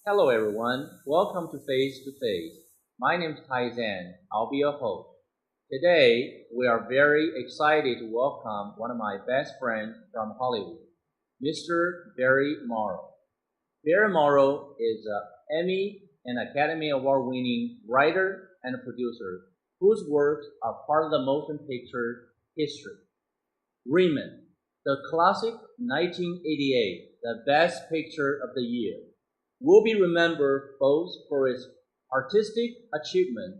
Hello everyone, welcome to Face to Face. My name is Tai Zan. I'll be your host. Today, we are very excited to welcome one of my best friends from Hollywood, Mr. Barry Morrow. Barry Morrow is an Emmy and Academy Award winning writer and producer whose works are part of the motion picture history. Riemann, the classic 1988, the best picture of the year, will be remembered both for its artistic achievement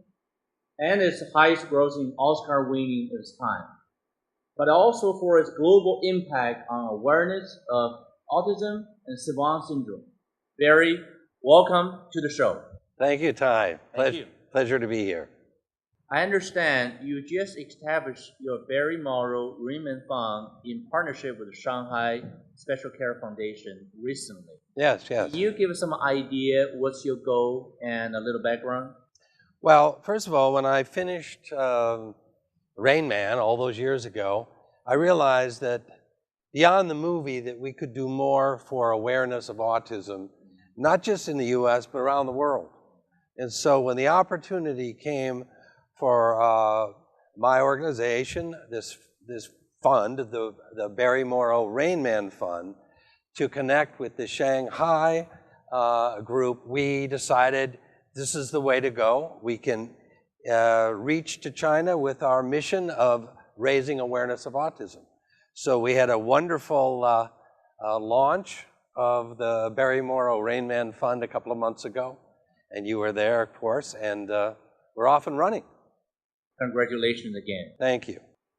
and its highest grossing Oscar winning of its time, but also for its global impact on awareness of autism and savant syndrome. Barry, welcome to the show. Thank you, Ty. Thank you. Pleasure to be here. I understand you just established your Barry Morrow Riemann Fund in partnership with the Shanghai Special Care Foundation recently. Yes. Can you give us some idea what's your goal and a little background? Well, first of all, when I finished Rain Man all those years ago, I realized that beyond the movie that we could do more for awareness of autism, not just in the U.S., but around the world. And so when the opportunity came for my organization, this fund, the Barry Morrow Rain Man Fund, to connect with the Shanghai group, we decided this is the way to go. We can reach to China with our mission of raising awareness of autism. So we had a wonderful launch of the Barry Morrow Rain Man Fund a couple of months ago, and you were there, of course, and we're off and running. Congratulations again. Thank you.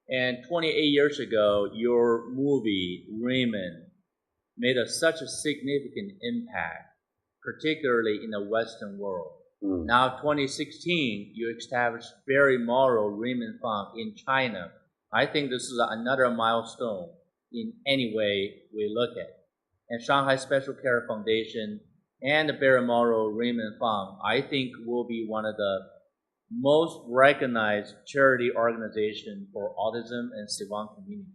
And 28 years ago, your movie, Riemann, made such a significant impact, particularly in the Western world. Now, 2016, you established Barry Morrow Riemann Fund in China. I think this is another milestone in any way we look at it. And Shanghai Special Care Foundation and the Barry Morrow Riemann Fund, I think, will be one of the most recognized charity organization for autism and savant community.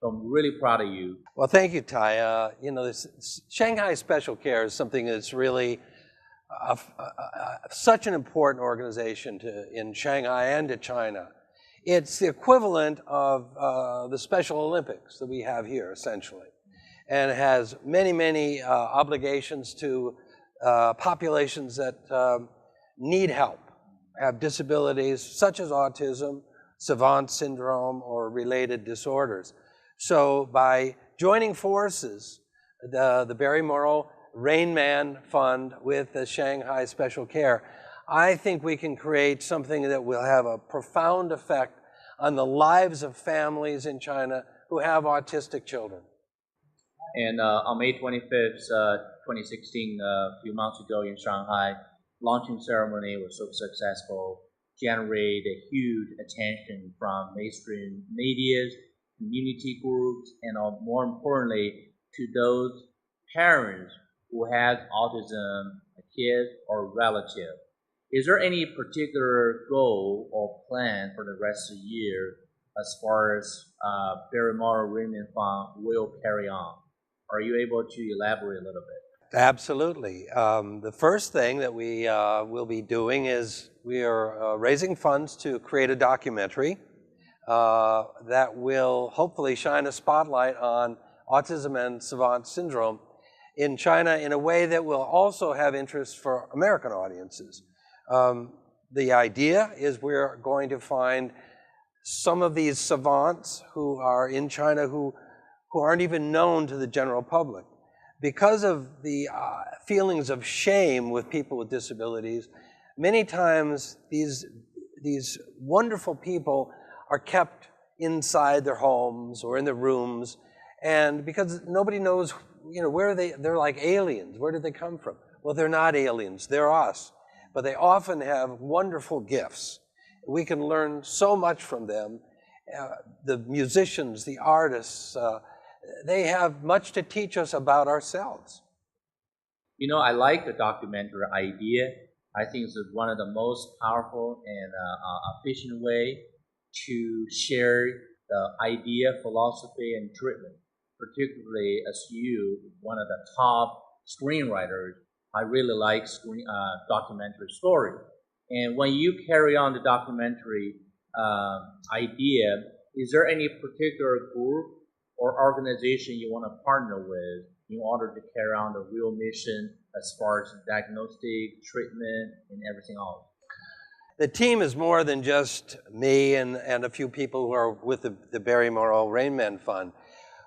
So I'm really proud of you. Well, thank you, Ty. This Shanghai Special Care is something that's really such an important organization in Shanghai and to China. It's the equivalent of the Special Olympics that we have here, essentially, and it has many obligations to populations that need help, have disabilities such as autism, savant syndrome, or related disorders. So by joining forces, the Barry Morrow Rain Man Fund with the Shanghai Special Care, I think we can create something that will have a profound effect on the lives of families in China who have autistic children. And on May 25th, 2016, a few months ago in Shanghai, launching ceremony was so successful, generated a huge attention from mainstream media, community groups, and more importantly, to those parents who have autism, a kid or relative. Is there any particular goal or plan for the rest of the year as far as Barry Morrow Riemann Fund will carry on? Are you able to elaborate a little bit? Absolutely. The first thing that we will be doing is we are raising funds to create a documentary that will hopefully shine a spotlight on autism and savant syndrome in China in a way that will also have interest for American audiences. The idea is we're going to find some of these savants who are in China who aren't even known to the general public. Because of the feelings of shame with people with disabilities, many times these wonderful people are kept inside their homes or in their rooms, and because nobody knows, where they're like aliens. Where did they come from? Well, they're not aliens, they're us. But they often have wonderful gifts. We can learn so much from them. The musicians, the artists, they have much to teach us about ourselves. I like the documentary idea. I think it's one of the most powerful and efficient way to share the idea, philosophy, and treatment, particularly as you, one of the top screenwriters I really like documentary story. And when you carry on the documentary idea, is there any particular group or organization you want to partner with in order to carry on the real mission as far as diagnostic, treatment, and everything else? The team is more than just me and a few people who are with the Barry Morrow Rain Man Fund.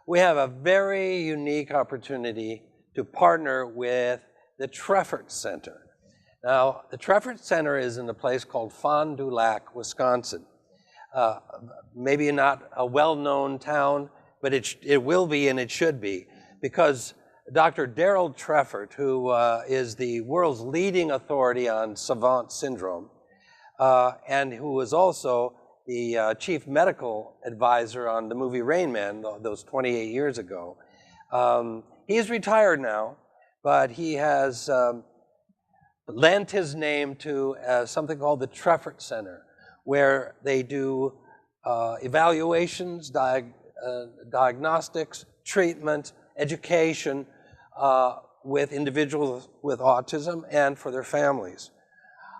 We have a very unique opportunity to partner with the Treffert Center. Now, the Treffert Center is in a place called Fond du Lac, Wisconsin. Maybe not a well-known town, but it will be and it should be, because Dr. Daryl Treffert, who is the world's leading authority on savant syndrome, and who was also the chief medical advisor on the movie Rain Man, those 28 years ago. He's retired now, but he has lent his name to something called the Treffert Center, where they do evaluations, diagnostics, treatment, education with individuals with autism and for their families.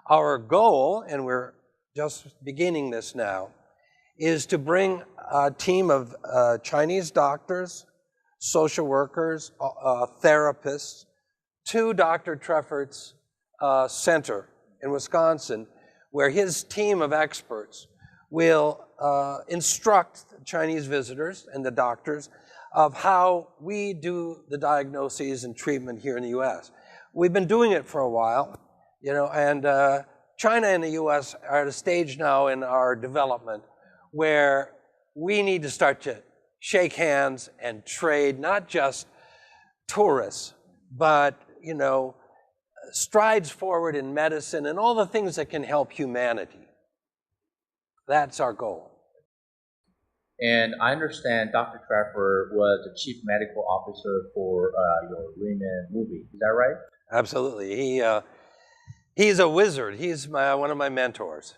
Our goal, and we're just beginning this now, is to bring a team of Chinese doctors, social workers, therapists to Dr. Treffert's center in Wisconsin, where his team of experts will instruct Chinese visitors and the doctors of how we do the diagnoses and treatment here in the U.S. We've been doing it for a while, you know, and China and the U.S. are at a stage now in our development where we need to start to shake hands and trade, not just tourists, but, you know, strides forward in medicine and all the things that can help humanity. That's our goal. And I understand Dr. Treffert was the chief medical officer for your Rain Man movie. Is that right? Absolutely. He's a wizard. He's one of my mentors.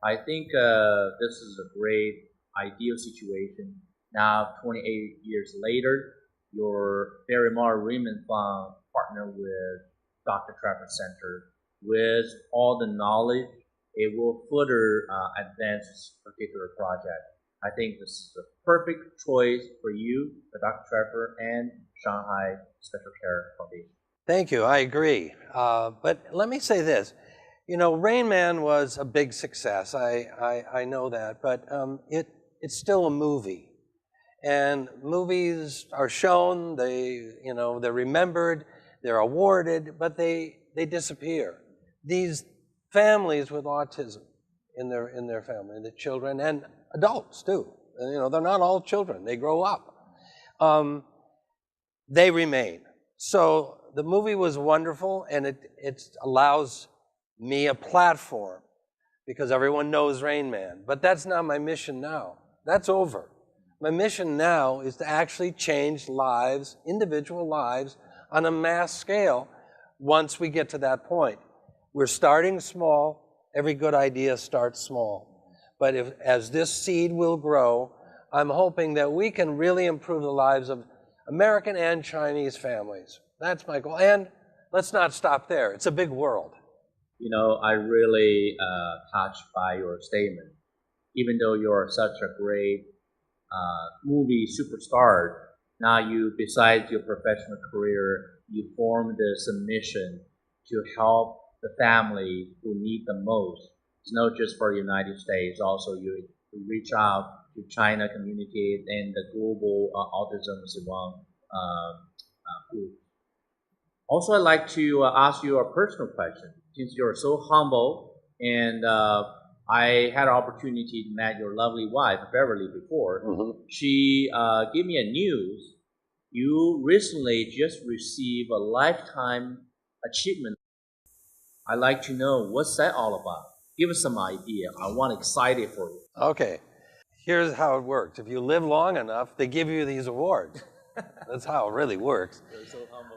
I think this is a great ideal situation. Now, 28 years later, your Paramore Rain Man Fund partner with Dr. Treffert Center with all the knowledge. It will further advance this particular project. I think this is the perfect choice for you, for Dr. Treffert, and Shanghai Special Care Foundation. Thank you. I agree. But let me say this. You know, Rain Man was a big success. I know that. But it's still a movie. And movies are shown, they're remembered, they're awarded, but they disappear. These families with autism in their family, the children, and adults too. And, you know, they're not all children. They grow up. They remain. So the movie was wonderful, and it allows me a platform because everyone knows Rain Man. But that's not my mission now. That's over. My mission now is to actually change lives, individual lives, on a mass scale once we get to that point. We're starting small. Every good idea starts small. But as this seed will grow, I'm hoping that we can really improve the lives of American and Chinese families. That's my goal. And let's not stop there. It's a big world. You know, I really touched by your statement. Even though you're such a great movie superstar, now you, besides your professional career, you formed this mission to help the family who need the most. It's not just for the United States, also you reach out to China community and the global autism savant group. Also, I'd like to ask you a personal question. Since you're so humble, and I had an opportunity to meet your lovely wife, Beverly, before. Mm-hmm. She gave me a news. You recently just received a Lifetime Achievement. I'd like to know what's that all about. Give us some idea. I want excited for you. Okay. Here's how it works. If you live long enough, they give you these awards. That's how it really works. You're so humble.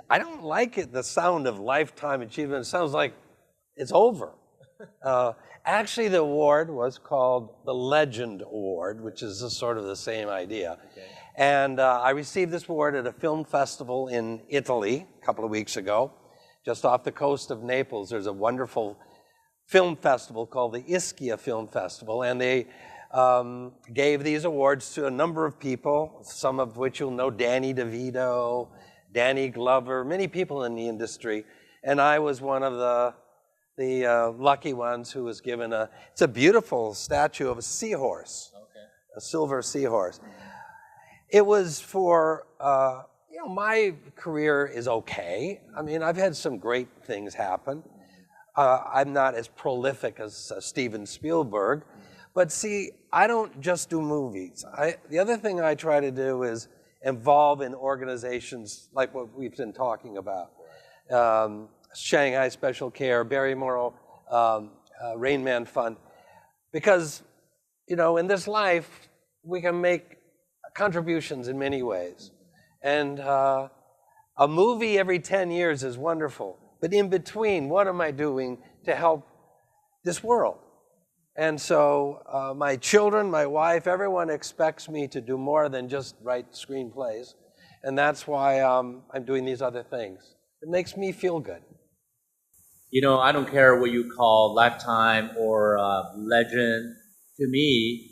I don't like it, the sound of Lifetime Achievement. It sounds like it's over. Actually, the award was called the Legend Award, which is sort of the same idea. Okay. And I received this award at a film festival in Italy a couple of weeks ago, just off the coast of Naples. There's a wonderful film festival called the Ischia Film Festival, and they gave these awards to a number of people, some of which you'll know: Danny DeVito, Danny Glover, many people in the industry. And I was one of the lucky ones who was given it's a beautiful statue of a seahorse, a silver seahorse. It was for, my career is okay. I mean, I've had some great things happen. I'm not as prolific as Steven Spielberg, but see, I don't just do movies. The other thing I try to do is involve in organizations like what we've been talking about. Shanghai Special Care, Barry Morrow, Rain Man Fund. Because, in this life, we can make contributions in many ways. And a movie every 10 years is wonderful. But in between, what am I doing to help this world? And so my children, my wife, everyone expects me to do more than just write screenplays. And that's why I'm doing these other things. It makes me feel good. I don't care what you call lifetime or legend. To me,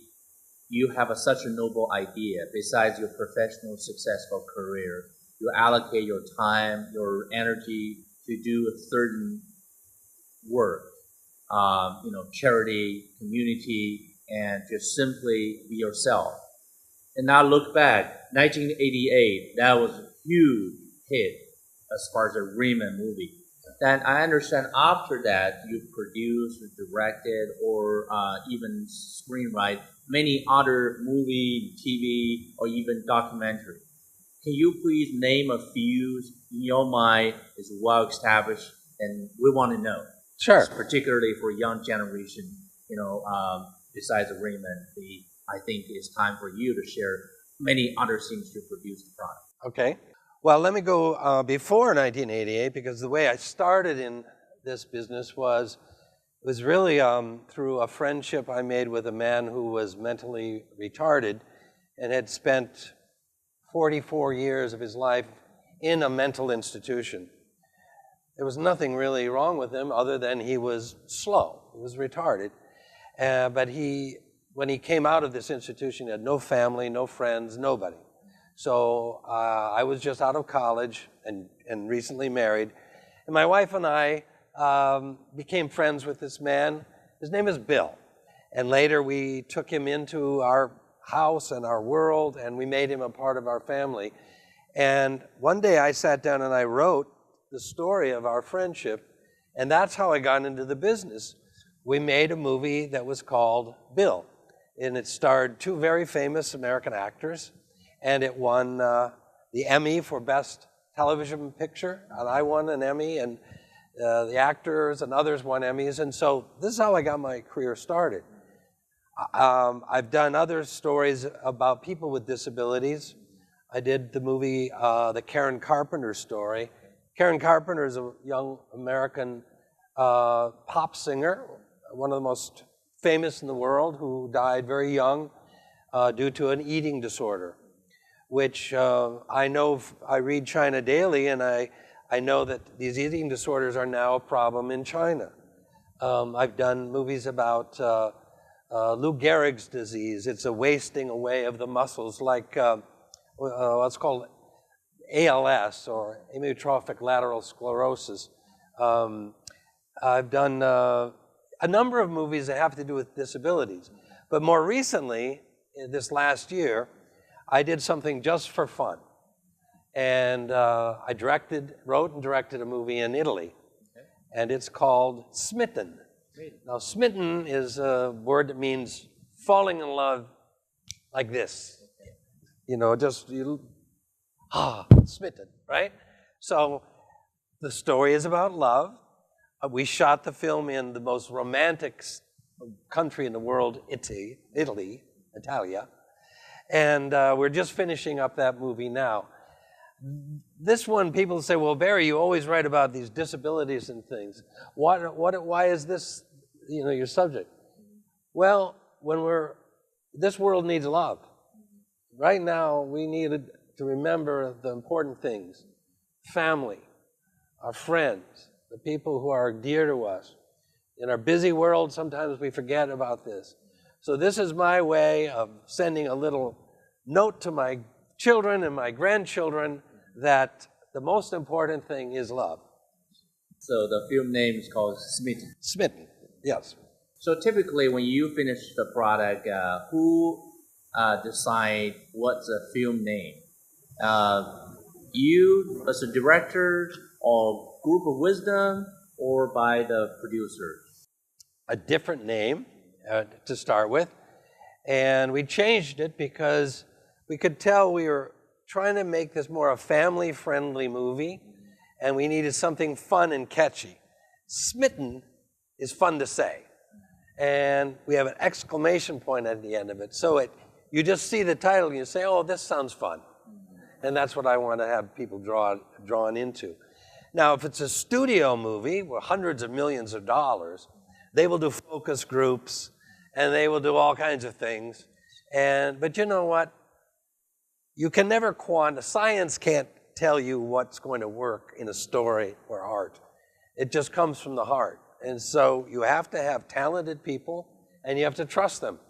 you have such a noble idea. Besides your professional, successful career, you allocate your time, your energy to do a certain work, charity, community, and just simply be yourself. And now look back, 1988, that was a huge hit as far as a Riemann movie. Then I understand after that you produced, directed, or even screenwrite many other movie, TV, or even documentary. Can you please name a few in your mind is well established, and we want to know? Sure. Particularly for young generation, besides Riemann, I think it's time for you to share many other things to produce the product. Okay. Well, let me go before 1988, because the way I started in this business was really through a friendship I made with a man who was mentally retarded and had spent 44 years of his life in a mental institution. There was nothing really wrong with him other than he was slow. He was retarded. But when he came out of this institution, he had no family, no friends, nobody. So I was just out of college and recently married. And my wife and I became friends with this man. His name is Bill. And later we took him into our house and our world, and we made him a part of our family. And one day I sat down and I wrote the story of our friendship, and that's how I got into the business. We made a movie that was called Bill, and it starred two very famous American actors, and it won the Emmy for Best Television Picture, and I won an Emmy, and the actors and others won Emmys, and so this is how I got my career started. I've done other stories about people with disabilities. I did the movie, the Karen Carpenter story. Karen Carpenter is a young American pop singer, one of the most famous in the world, who died very young due to an eating disorder, which I know, I read China Daily, and I know that these eating disorders are now a problem in China. I've done movies about Lou Gehrig's disease. It's a wasting away of the muscles, like what's called ALS, or amyotrophic lateral sclerosis. I've done a number of movies that have to do with disabilities. But more recently, this last year, I did something just for fun. And I wrote and directed a movie in Italy. And it's called Smitten. Now, smitten is a word that means falling in love like this. Smitten, right? So the story is about love. We shot the film in the most romantic country in the world, Italy, Italia. And we're just finishing up that movie now. This one, people say, well, Barry, you always write about these disabilities and things. Why is this, your subject? Well, this world needs love. right now we need to remember the important things. Family, our friends, the people who are dear to us. In our busy world, sometimes we forget about this. So this is my way of sending a little note to my children and my grandchildren that the most important thing is love. So the film name is called Smitten. Smitten, yes. So typically when you finish the product, who decide what's the film name? You as a director or group of wisdom or by the producer? A different name to start with. And we changed it because we could tell we were trying to make this more a family-friendly movie, and we needed something fun and catchy. Smitten is fun to say. And we have an exclamation point at the end of it. So you just see the title and you say, oh, this sounds fun. And that's what I want to have people drawn into. Now, if it's a studio movie with hundreds of millions of dollars, they will do focus groups and they will do all kinds of things. But you know what? You can never science can't tell you what's going to work in a story or art. It just comes from the heart. And so you have to have talented people and you have to trust them.